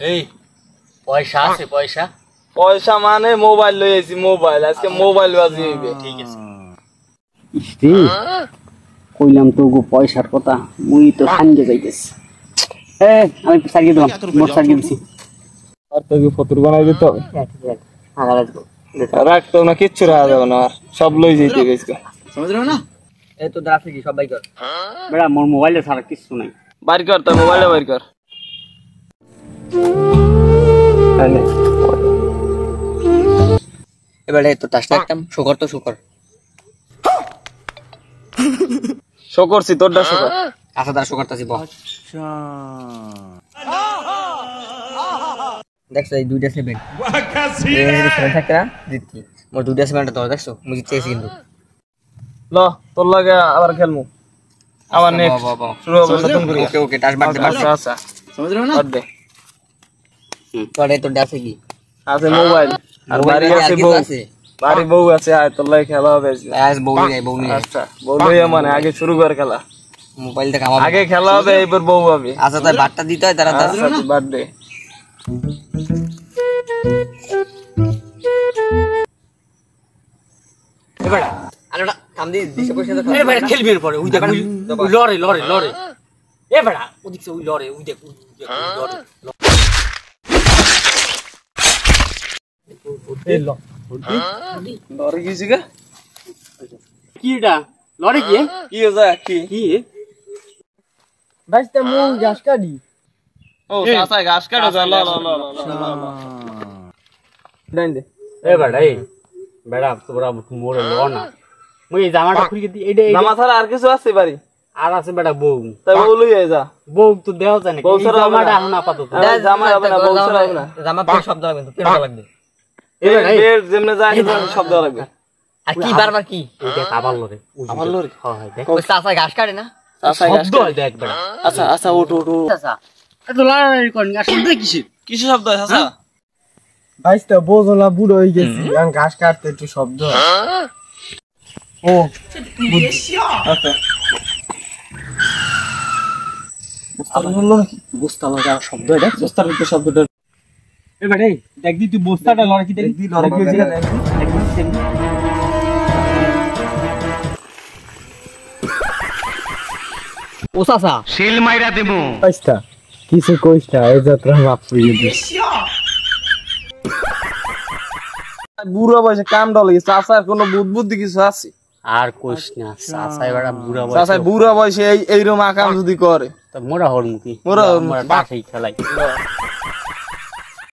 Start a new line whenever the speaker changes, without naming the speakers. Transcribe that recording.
এই পয়সা আছে পয়সা
পয়সা মানে মোবাইল লইছি মোবাইল আজকে মোবাইল বাজি হইবে
ঠিক আছে
ইস্তি কইলাম তো গো পয়সার কথা মুই তো সাঙ্গে যাইতেছি আমি সার্গি দিলাম মোট সার্গি দিছি
আর তো কি ফতুর বানাই দিতে হবে
আগালা
রাখতো না কিচ্ছু রাখা যাবে না আর সব লই যাইতে গেছে
समझ रहे हो ना এই তো দাঁড়া কি সবাই কর
বেড়া মোর মোবাইলে ছাড়া কিছু নাই
বাইর কর তো মোবাইলটা বাইর কর আনে
এবারে তো টাচটা একদম শুকর তো শুকর
শোকরছি তোরটা শোকর
আচ্ছা দাঁড়া শুকরতাছি বল আচ্ছা দেখছ এই দুইটা সেভেন এই সেভেন থাকে না জিতছি মোর দুইটা সেভেনটা তো দেখছো মুই জিতছি কিন্তু
ল তোর লাগে আবার খেলমু আবার নেক্সট শুরু হবে নতুন করে
ওকে ওকে টাচ বাড়তে
আচ্ছা আচ্ছা
समझ रहे हो ना
দে
তোরে তো ডাছে কি
আছে মোবাইল আর বাড়ি আছে বউ বাড়ি বউ আছে আয় তোর লাগে খেলা হবে
আজ বউ নেই
আচ্ছা বউ লইয়া মানে আগে শুরু কর খেলা
মোবাইলটা কামাবো
আগে খেলা হবে এবার বউ হবে
আচ্ছা তাই বাটটা দিতে হয় তারা
বার্থডে
এবার আলোটা কাম দি দিছে পয়সা তো এ ভাই খেলবি এর পরে ওই দেখ ওই লরে এ বড়া ওদিক সে ওই লরে ওই দেখ লরে এই ল
লরে গিয়েছি গা
কিটা লড়ে
কি হইছে কি
বাইস্তা মু গাছ কাটি
ও সাসা ঘাস কাটো যা ল ডাইন দে
এ বেড়া তোরা মোরে ল না মুই জামাটা খুলে দি এইটা
জামা ছাড়া আর কিছু আছে বাড়ি
আর আছে বেড়া বউ
তাই বউ লই আয় যা
বউ তো দেহ জানে
বউ ছাড়া
জামাটা এখন আপাতত
জামা হবে না বউ ছাড়া হবে না
জামা পরে শব্দ লাগবে তো পেড়া লাগবে
এই বের যেমনে যায় শব্দ লাগবে
আর কি বারবার কি
এইটা আবার লরে
আমার লরি
হয় দেখ
ওই চাচা ঘাস কাটে না
সাসা ঘাস
শব্দ হয় দেখ বেড়া
আচ্ছা আচ্ছা ওঠ
চাচা
এত লড়াই করেন আর শব্দ কিসের
কিছু শব্দ হয় সাসা
বাইশটা বোঝলা বুড়ো হয়ে গেছি এখন ঘাস কাটতে একটু শব্দ হয়। ও
আচ্ছা
বুঝতাম না শব্দ দেখ
বস্তার ভিতরে শব্দটা
এ বেড়া দেখ দি তুই বস্তাটা লড়ে কি দেখি
লড়ে কি হয়েছে
ও চাচা
বাইশটা কিছু কইস না এই যাত্রা মাপ করে দিস
বুড়ো বয়সে কাম ডলে চাচার কোনো বুদ্ধি কিছু আছে
আর কইস না চাচা বেড়া বুড়া বয়স
চাচা বুড়ো বয়সে এইরকম আকাম যদি করে
তো মোরা হর মুখি
মোরা
ডাকেই খেলাই